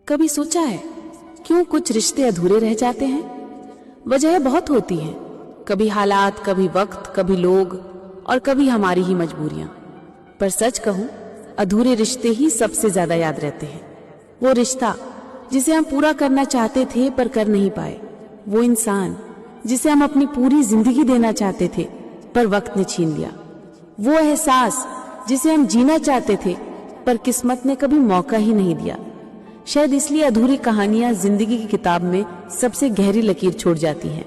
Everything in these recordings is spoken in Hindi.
कभी सोचा है क्यों कुछ रिश्ते अधूरे रह जाते हैं? वजह बहुत होती है, कभी हालात, कभी वक्त, कभी लोग और कभी हमारी ही मजबूरियां। पर सच कहूं, अधूरे रिश्ते ही सबसे ज्यादा याद रहते हैं। वो रिश्ता जिसे हम पूरा करना चाहते थे पर कर नहीं पाए, वो इंसान जिसे हम अपनी पूरी जिंदगी देना चाहते थे पर वक्त ने छीन लिया, वो एहसास जिसे हम जीना चाहते थे पर किस्मत ने कभी मौका ही नहीं दिया। शायद इसलिए अधूरी कहानियां जिंदगी की किताब में सबसे गहरी लकीर छोड़ जाती हैं।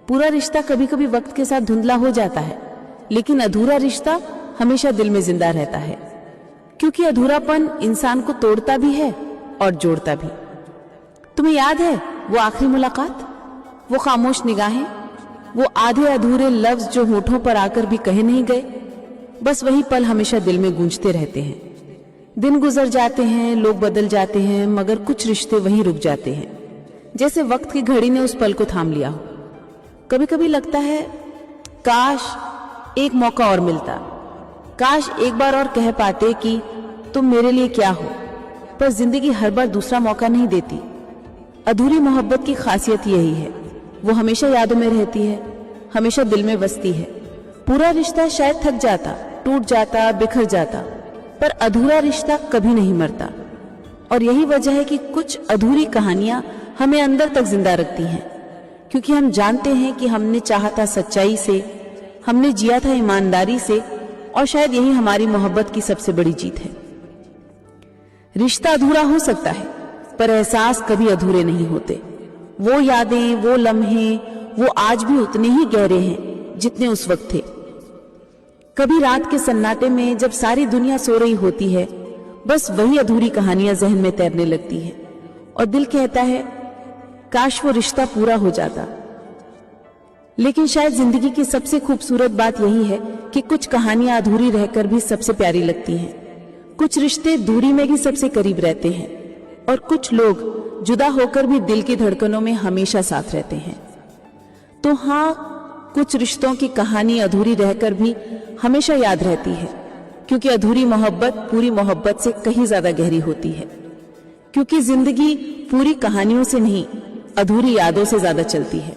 पूरा रिश्ता कभी कभी वक्त के साथ धुंधला हो जाता है, लेकिन अधूरा रिश्ता हमेशा दिल में जिंदा रहता है, क्योंकि अधूरापन इंसान को तोड़ता भी है और जोड़ता भी। तुम्हें याद है वो आखिरी मुलाकात, वो खामोश निगाहें, वो आधे अधूरे लफ्ज जो होठों पर आकर भी कहे नहीं गए? बस वही पल हमेशा दिल में गूंजते रहते हैं। दिन गुजर जाते हैं, लोग बदल जाते हैं, मगर कुछ रिश्ते वहीं रुक जाते हैं, जैसे वक्त की घड़ी ने उस पल को थाम लिया हो। कभी कभी लगता है काश एक मौका और मिलता, काश एक बार और कह पाते कि तुम मेरे लिए क्या हो। पर जिंदगी हर बार दूसरा मौका नहीं देती। अधूरी मोहब्बत की खासियत यही है, वो हमेशा यादों में रहती है, हमेशा दिल में बसती है। पूरा रिश्ता शायद थक जाता, टूट जाता, बिखर जाता, पर अधूरा रिश्ता कभी नहीं मरता। और यही वजह है कि कुछ अधूरी कहानियां हमें अंदर तक जिंदा रखती हैं, क्योंकि हम जानते हैं कि हमने चाहा था सच्चाई से, हमने जिया था ईमानदारी से, और शायद यही हमारी मोहब्बत की सबसे बड़ी जीत है। रिश्ता अधूरा हो सकता है, पर एहसास कभी अधूरे नहीं होते। वो यादें, वो लम्हे, वो आज भी उतने ही गहरे हैं जितने उस वक्त थे। कभी रात के सन्नाटे में जब सारी दुनिया सो रही होती है, बस वही अधूरी कहानियां जहन में तैरने लगती है और दिल कहता है काश वो रिश्ता पूरा हो जाता। लेकिन शायद जिंदगी की सबसे खूबसूरत बात यही है कि कुछ कहानियां अधूरी रहकर भी सबसे प्यारी लगती हैं। कुछ रिश्ते दूरी में भी सबसे करीब रहते हैं और कुछ लोग जुदा होकर भी दिल की धड़कनों में हमेशा साथ रहते हैं। तो हाँ, कुछ रिश्तों की कहानी अधूरी रहकर भी हमेशा याद रहती है, क्योंकि अधूरी मोहब्बत पूरी मोहब्बत से कहीं ज्यादा गहरी होती है, क्योंकि जिंदगी पूरी कहानियों से नहीं, अधूरी यादों से ज्यादा चलती है।